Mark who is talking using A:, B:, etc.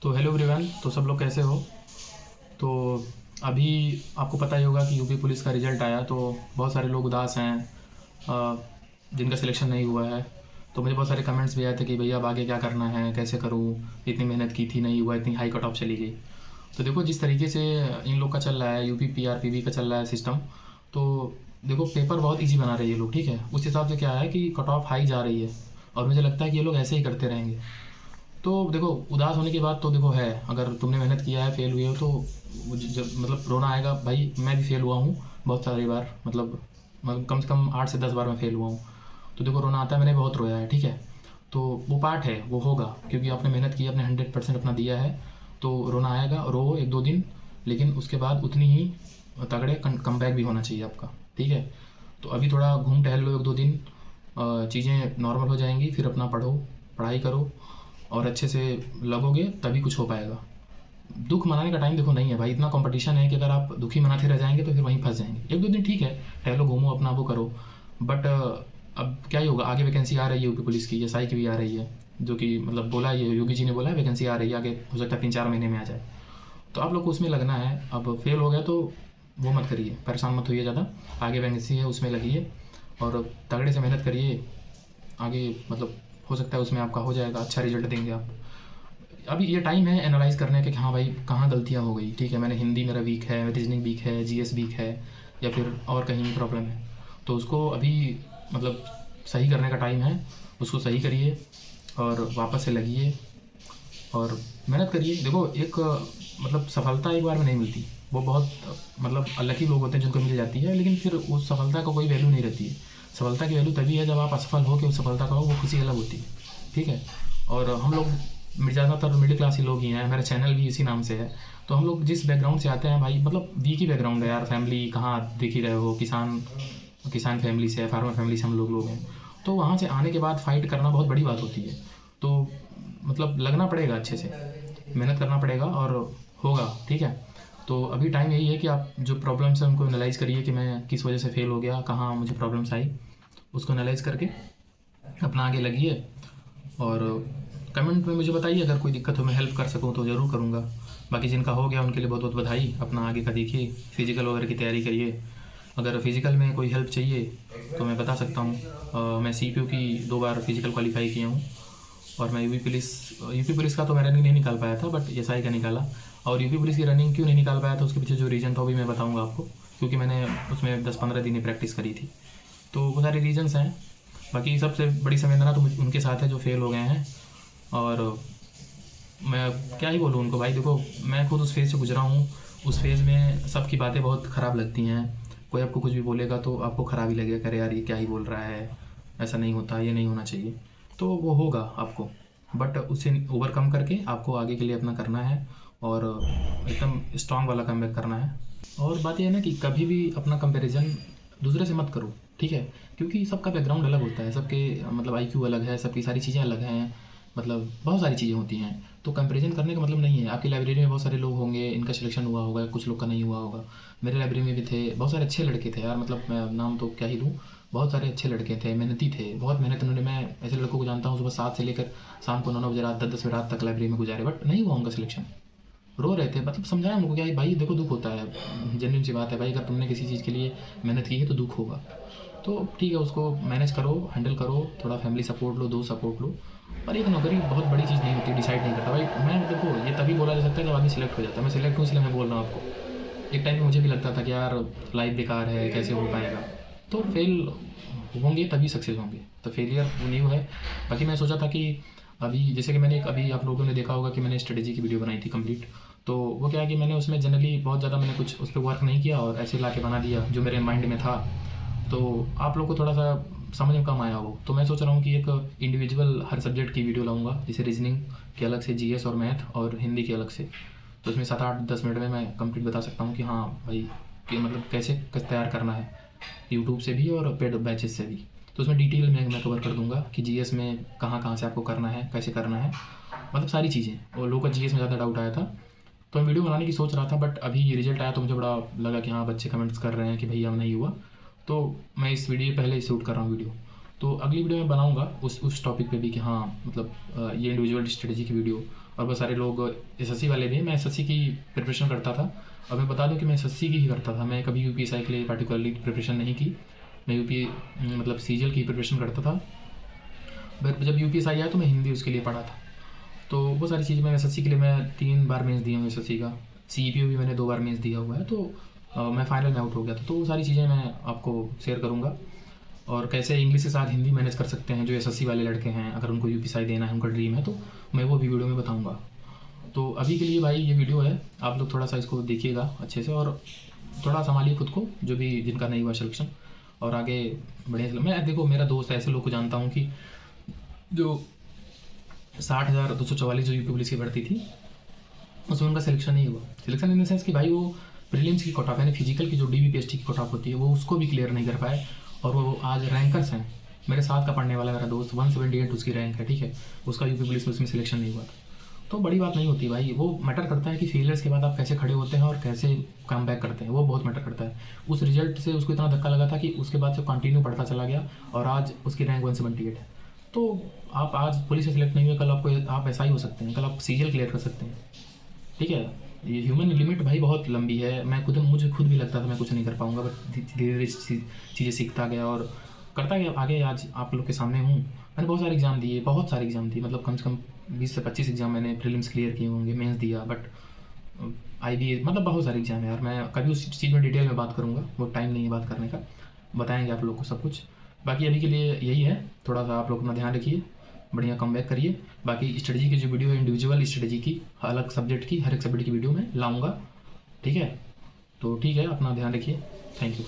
A: तो hello everyone, तो सब लोग कैसे हो। तो अभी आपको पता ही होगा कि यूपी पुलिस का रिज़ल्ट आया, तो बहुत सारे लोग उदास हैं जिनका सिलेक्शन नहीं हुआ है। तो मुझे बहुत सारे कमेंट्स भी आए थे कि भैया अब आगे क्या करना है, कैसे करूँ, इतनी मेहनत की थी नहीं हुआ, इतनी हाई कट ऑफ चली गई। तो देखो जिस तरीके से इन लोग का चल रहा है, यूपी पीआरपीवी का चल रहा है सिस्टम, तो देखो पेपर बहुत इजी बना रहे हैं ये लोग, ठीक है। उस हिसाब से क्या है कि कट ऑफ हाई जा रही है और मुझे लगता है कि ये लोग ऐसे ही करते रहेंगे। तो देखो उदास होने की बात तो देखो है, अगर तुमने मेहनत किया है, फेल हुए हो, तो जब मतलब रोना आएगा भाई। मैं भी फेल हुआ हूँ बहुत सारी बार, मतलब कम से कम 8 से 10 बार मैं फेल हुआ हूँ। तो देखो रोना आता है, मैंने बहुत रोया है, ठीक है। तो वो पार्ट है, वो होगा, क्योंकि आपने मेहनत की, आपने 100% अपना दिया है। तो रोना आएगा, रो 1-2 दिन, लेकिन उसके बाद उतनी ही तगड़े कम बैक भी होना चाहिए आपका, ठीक है। तो अभी थोड़ा घूम टहल लो 1-2 दिन, चीज़ें नॉर्मल हो जाएंगी, फिर अपना पढ़ो, पढ़ाई करो और अच्छे से लगोगे तभी कुछ हो पाएगा। दुख मनाने का टाइम देखो नहीं है भाई, इतना कंपटीशन है कि अगर आप दुखी मनाते रह जाएंगे तो फिर वहीं फंस जाएंगे। 1-2 दिन ठीक है, टहलो, घूमो, अपना वो करो, बट अब क्या ही होगा। आगे वैकेंसी आ रही है यूपी पुलिस की, एसआई की भी आ रही है, जो कि मतलब बोला है, योगी जी ने बोला है वैकेंसी आ रही है, आगे हो सकता है 3-4 महीने में आ जाए। तो आप लोग को उसमें लगना है। अब फेल हो गया तो वो मत करिए, परेशान मत होइए ज़्यादा। आगे वैकेंसी है, उसमें लगिए और तगड़े से मेहनत करिए। आगे मतलब हो सकता है उसमें आपका हो जाएगा, अच्छा रिजल्ट देंगे आप। अभी ये टाइम है एनालाइज करने के कि हाँ भाई कहाँ गलतियाँ हो गई, ठीक है। मैंने हिंदी मेरा वीक है, रीजनिंग वीक है, जीएस वीक है, या फिर और कहीं प्रॉब्लम है, तो उसको अभी मतलब सही करने का टाइम है। उसको सही करिए और वापस से लगिए और मेहनत करिए। देखो एक मतलब सफलता एक बार में नहीं मिलती, वो बहुत मतलब लकी लोग होते हैं जिनको मिल जाती है, लेकिन फिर उस सफलता का कोई वैल्यू नहीं रहती है। सफलता की वैल्यू तभी है जब आप असफल हो के उस सफलता का हो, वो खुशी अलग होती है, ठीक है। और हम लोग ज़्यादातर मिडिल क्लास ही लोग ही हैं, मेरा चैनल भी इसी नाम से है। तो हम लोग जिस बैकग्राउंड से आते हैं भाई, मतलब वीक ही बैकग्राउंड है यार। फैमिली कहाँ देख ही रहे हो, किसान किसान फैमिली से है, फार्मर फैमिली से हम लोग हैं। तो वहाँ से आने के बाद फाइट करना बहुत बड़ी बात होती है। तो मतलब लगना पड़ेगा, अच्छे से मेहनत करना पड़ेगा और होगा, ठीक है। तो अभी टाइम यही है कि आप जो प्रॉब्लम्स हैं उनको एनालाइज़ करिए कि मैं किस वजह से फेल हो गया, कहाँ मुझे प्रॉब्लम्स आई, उसको एनालाइज़ करके अपना आगे लगिए। और कमेंट में मुझे बताइए, अगर कोई दिक्कत हो, मैं हेल्प कर सकूँ तो ज़रूर करूँगा। बाकी जिनका हो गया उनके लिए बहुत बहुत बधाई। अपना आगे का देखिए, फिजिकल वगैरह की तैयारी करिए। अगर फिजिकल में कोई हेल्प चाहिए तो मैं बता सकता हूँ। मैं सीपीयू की 2 बार फिजिकल क्वालिफाई किया हूँ और मैं यूपी पुलिस का तो मैं रनिंग नहीं निकाल पाया था, बट एसआई का निकाला। और यूपी पुलिस की रनिंग क्यों नहीं निकाल पाया था, उसके पीछे जो रीज़न था वो भी मैं बताऊँगा आपको, क्योंकि मैंने उसमें 10-15 दिन ही प्रैक्टिस करी थी। तो वो सारे रीजन्स हैं। बाकी सबसे बड़ी संवेदना तो उनके साथ है जो फेल हो गए हैं। और मैं क्या ही बोलूँ उनको भाई। देखो मैं खुद उस फेज़ से गुजरा हूँ। उस फेज़ में सबकी बातें बहुत ख़राब लगती हैं। कोई आपको कुछ भी बोलेगा तो आपको ख़राब ही लगेगा, अरे यार ये क्या ही बोल रहा है, ऐसा नहीं होता, ये नहीं होना चाहिए। तो वो होगा आपको, बट उसे ओवरकम करके आपको आगे के लिए अपना करना है और एकदम स्ट्रांग वाला कमबैक करना है। और बात यह है ना कि कभी भी अपना कंपैरिजन दूसरे से मत करो, ठीक है। क्योंकि सबका बैकग्राउंड अलग होता है, सबके मतलब आईक्यू अलग है, सबकी सारी चीज़ें अलग हैं, मतलब बहुत सारी चीज़ें होती हैं। तो कंपैरिजन करने का मतलब नहीं है। आपकी लाइब्रेरी में बहुत सारे लोग होंगे, इनका सिलेक्शन हुआ होगा, कुछ लोग का नहीं हुआ होगा। मेरे लाइब्रेरी में भी थे बहुत सारे अच्छे लड़के थे यार, मतलब मैं नाम तो क्या ही लूँ। बहुत सारे अच्छे लड़के थे, मेहनती थे, बहुत मेहनत उन्होंने। मैं ऐसे लड़कों को जानता हूँ, सुबह 7 से लेकर शाम को 9-9 बजे रात, 10-10 बजे रात तक लाइब्रेरी में गुजारे, बट नहीं हुआ उनका सिलेक्शन। रो रहे थे, मतलब समझाया उनको क्या भाई देखो दुख होता है, जेन्युइन सी बात है भाई। अगर तुमने किसी चीज़ के लिए मेहनत की है तो दुख होगा। तो ठीक है, उसको मैनेज करो, हैंडल करो, थोड़ा फैमिली सपोर्ट लो, दोस्त सपोर्ट लो। पर एक नौकरी बहुत बड़ी चीज़ नहीं होती, डिसाइड नहीं करता भाई। मैं देखो ये तभी बोला जा सकता है जब आदमी सिलेक्ट हो जाता है। मैं सिलेक्ट हूँ इसलिए मैं बोल रहा हूँ आपको। एक टाइम पे मुझे भी लगता था कि यार लाइफ बेकार है, कैसे हो पाएगा। तो फेल होंगे तभी सक्सेस होंगे, तो फेलियर वो न्यू है। बाकी मैं सोचा था कि अभी जैसे कि मैंने एक अभी आप लोगों ने देखा होगा कि मैंने स्ट्रेटेजी की वीडियो बनाई थी कंप्लीट। तो वो क्या है कि मैंने उसमें जनरली बहुत ज़्यादा मैंने कुछ उस पर वर्क नहीं किया और ऐसे ला के बना दिया जो मेरे माइंड में था। तो आप लोग को थोड़ा सा समझ में कम आया हो, तो मैं सोच रहा हूँ कि एक इंडिविजुअल हर सब्जेक्ट की वीडियो लाऊंगा, जैसे रीजनिंग के अलग से, जीएस और मैथ, और हिंदी के अलग से। तो उसमें 7-8-10 मिनट में मैं कंप्लीट बता सकता हूँ कि हाँ भाई कि मतलब कैसे तैयार करना है, यूट्यूब से भी और पेड बैचेस से भी। तो उसमें डिटेल में मैं कवर कर दूंगा कि जीएस में कहाँ कहाँ से आपको करना है, कैसे करना है, मतलब सारी चीज़ें। और लोगों का जीएस में ज़्यादा डाउट आया था, तो मैं वीडियो बनाने की सोच रहा था, बट अभी रिजल्ट आया तो मुझे बड़ा लगा कि हाँ बच्चे कमेंट्स कर रहे हैं कि भैया नहीं हुआ। तो मैं इस वीडियो पहले ही शूट कर रहा हूँ वीडियो। तो अगली वीडियो में बनाऊंगा उस टॉपिक पे भी कि हाँ मतलब ये इंडिविजुअल स्ट्रेटजी की वीडियो और बहुत सारे लोग एसएससी वाले भी हैं। मैं एसएससी की प्रिपरेशन करता था, और मैं बता दूं कि मैं एसएससी की ही करता था। मैं कभी यूपीएसआई के लिए पार्टिकुलरली प्रिपरेशन नहीं की। मैं मतलब सीजीएल की प्रिपरेशन करता था। बट जब यूपीएसआई आया तो मैं हिंदी उसके लिए पढ़ा था। तो वो सारी चीज़ मैं एसएससी के लिए मैं 3 बार मेंस दिया हूँ एसएससी का। सीईपीओ भी मैंने 2 बार मेंस दिया हुआ है। तो मैं फाइनल में आउट हो गया था। तो वो सारी चीज़ें मैं आपको शेयर करूँगा, और कैसे इंग्लिश के साथ हिंदी मैनेज कर सकते हैं जो एसएससी वाले लड़के हैं, अगर उनको यूपीएसआई देना है, उनका ड्रीम है, तो मैं वो भी वीडियो में बताऊँगा। तो अभी के लिए भाई ये वीडियो है, आप लोग थोड़ा सा इसको देखिएगा अच्छे से, और थोड़ा संभालिए खुद को, जो भी जिनका नहीं हुआ सिलेक्शन, और आगे बढ़िया मैं देखो, मेरा दोस्त ऐसे लोग को जानता हूँ कि जो 60,244 जो यूपी पुलिस की भर्ती थी उसमें उनका सिलेक्शन नहीं हुआ। सिलेक्शन इन द सेंस कि भाई वो प्रीलिम्स की कट ऑफ, यानी फिजिकल की जो डीबीपीएसटी की कट ऑफ होती है वो उसको भी क्लियर नहीं कर पाए, और वो आज रैंकर्स हैं। मेरे साथ का पढ़ने वाला मेरा दोस्त 178 उसकी रैंक है, ठीक है, उसका यूपी पुलिस में उसमें सिलेक्शन नहीं हुआ था। तो बड़ी बात नहीं होती भाई, वो मैटर करता है कि फेलियर्स के बाद आप कैसे खड़े होते हैं और कैसे कम बैक करते हैं, वो बहुत मैटर करता है। उस रिजल्ट से उसको इतना धक्का लगा था कि उसके बाद से कंटिन्यू पढ़ता चला गया, और आज उसकी रैंक 178 है। तो आप आज पुलिस से सिलेक्ट नहीं हुए, कल आपको आप ऐसा ही हो सकते हैं, कल आप सीजीएल क्लियर कर सकते हैं, ठीक है। ये ह्यूमन लिमिट भाई बहुत लंबी है। मुझे खुद भी लगता था मैं कुछ नहीं कर पाऊंगा, बट धीरे धीरे चीज़ें सीखता गया और करता गया आगे। आज आप लोग के सामने हूँ। मैंने बहुत सारे एग्ज़ाम दिए, बहुत सारे एग्ज़ाम दिए, मतलब कम से कम 20 से 25 एग्ज़ाम मैंने प्रीलिम्स क्लियर किए होंगे, मेंस दिया, बट आईबीए, मतलब बहुत सारे एग्ज़ाम है यार। मैं कभी उस चीज़ में डिटेल में बात करूँगा, वो टाइम नहीं है बात करने का, बताएंगे आप लोग को सब कुछ। बाकी अभी के लिए यही है, थोड़ा सा आप लोग अपना ध्यान रखिए, बढ़िया कम बैक करिए। बाकी स्ट्रेटजी की जो वीडियो है, इंडिविजुअल स्ट्रेटजी की, अलग सब्जेक्ट की, हर एक सब्जेक्ट की वीडियो में लाऊंगा, ठीक है। तो ठीक है, अपना ध्यान रखिए, थैंक यू।